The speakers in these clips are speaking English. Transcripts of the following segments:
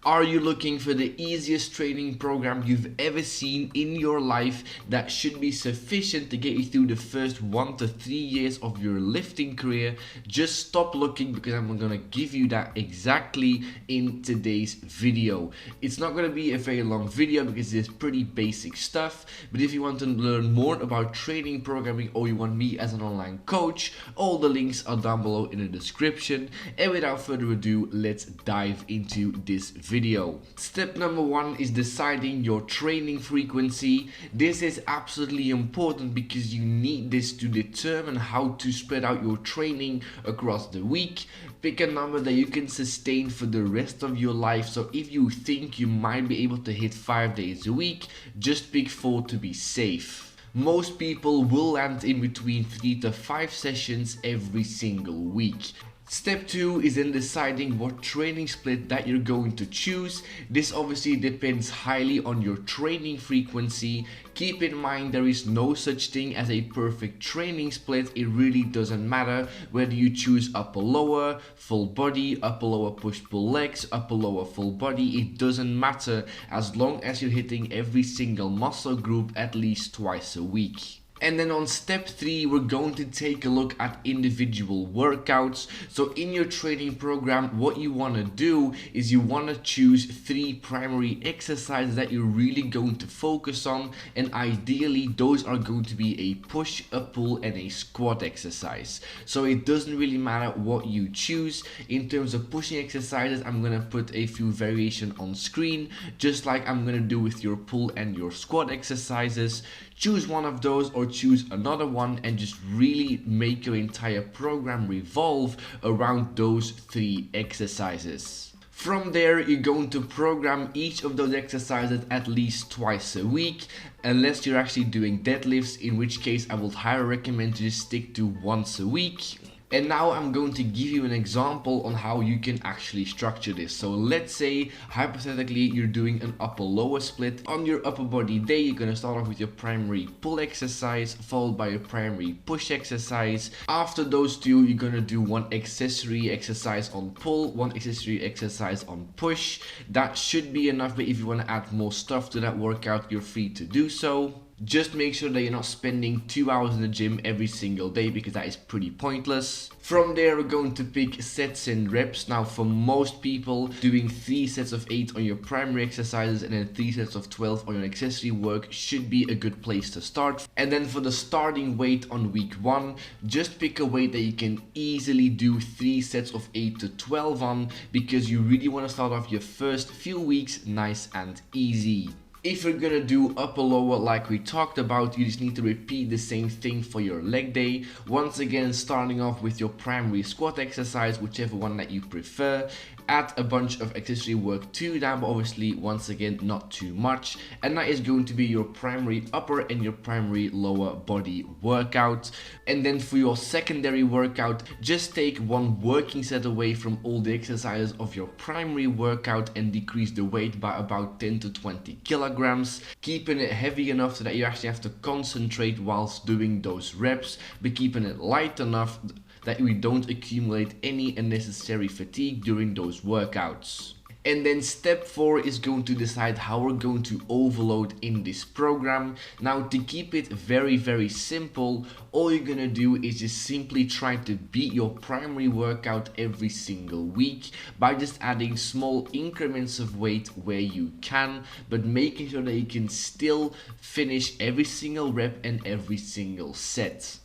Are you looking for the easiest training program you've ever seen in your life that should be sufficient to get you through the first 1 to 3 years of your lifting career? Just stop looking, because I'm gonna give you that exactly in today's video. It's not gonna be a very long video because it's pretty basic stuff, but if you want to learn more about training programming, or you want me as an online coach, all the links are down below in the description. And without further ado, let's dive into this video. Step number 1 is deciding your training frequency. This is absolutely important because you need this to determine how to spread out your training across the week. Pick a number that you can sustain for the rest of your life. So if you think you might be able to hit 5 days a week, just pick 4 to be safe. Most people will land in between 3 to 5 sessions every single week. Step 2 is in deciding what training split that you're going to choose. This obviously depends highly on your training frequency. Keep in mind there is no such thing as a perfect training split. It really doesn't matter whether you choose upper lower, full body, upper lower push pull legs, upper lower full body. It doesn't matter as long as you're hitting every single muscle group at least twice a week. And then on step 3, we're going to take a look at individual workouts. So in your training program, what you want to do is you want to choose 3 primary exercises that you're really going to focus on. And ideally, those are going to be a push, a pull, and a squat exercise. So it doesn't really matter what you choose. In terms of pushing exercises, I'm going to put a few variations on screen, just like I'm going to do with your pull and your squat exercises. Choose one of those or choose another one and just really make your entire program revolve around those 3 exercises. From there, you're going to program each of those exercises at least twice a week, unless you're actually doing deadlifts, in which case I would highly recommend to just stick to once a week. And now I'm going to give you an example on how you can actually structure this. So let's say, hypothetically, you're doing an upper lower split. On your upper body day, you're going to start off with your primary pull exercise, followed by your primary push exercise. After those 2, you're going to do one accessory exercise on pull, one accessory exercise on push. That should be enough, but if you want to add more stuff to that workout, you're free to do so. Just make sure that you're not spending 2 hours in the gym every single day, because that is pretty pointless. From there, we're going to pick sets and reps. Now, for most people, doing 3 sets of 8 on your primary exercises and then 3 sets of 12 on your accessory work should be a good place to start. And then for the starting weight on week 1, just pick a weight that you can easily do 3 sets of 8 to 12 on, because you really want to start off your first few weeks nice and easy. If you're gonna do upper lower like we talked about, you just need to repeat the same thing for your leg day. Once again, starting off with your primary squat exercise, whichever one that you prefer. Add a bunch of accessory work to that, but obviously, once again, not too much. And that is going to be your primary upper and your primary lower body workout. And then for your secondary workout, just take one working set away from all the exercises of your primary workout and decrease the weight by about 10 to 20 kilograms, keeping it heavy enough so that you actually have to concentrate whilst doing those reps, but keeping it light enough that we don't accumulate any unnecessary fatigue during those workouts. And then step 4 is going to decide how we're going to overload in this program. Now, to keep it very simple, all you're gonna do is just simply try to beat your primary workout every single week by just adding small increments of weight where you can, but making sure that you can still finish every single rep and every single set.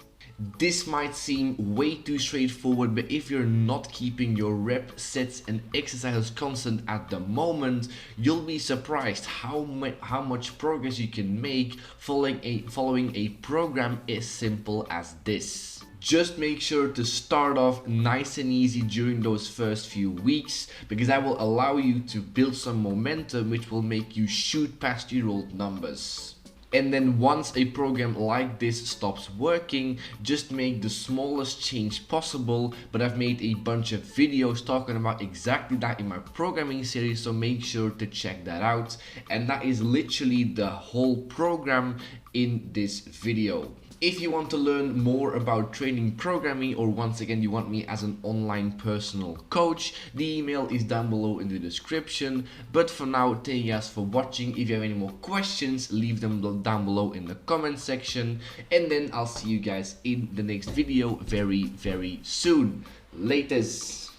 This might seem way too straightforward, but if you're not keeping your rep, sets and exercises constant at the moment, you'll be surprised how much progress you can make following a program as simple as this. Just make sure to start off nice and easy during those first few weeks, because that will allow you to build some momentum, which will make you shoot past your old numbers. And then once a program like this stops working, just make the smallest change possible. But I've made a bunch of videos talking about exactly that in my programming series, so make sure to check that out. And that is literally the whole program in this video. If you want to learn more about training programming, or once again you want me as an online personal coach, the email is down below in the description. But for now, thank you guys for watching. If you have any more questions, leave them down below in the comment section, and then I'll see you guys in the next video very soon. Latest.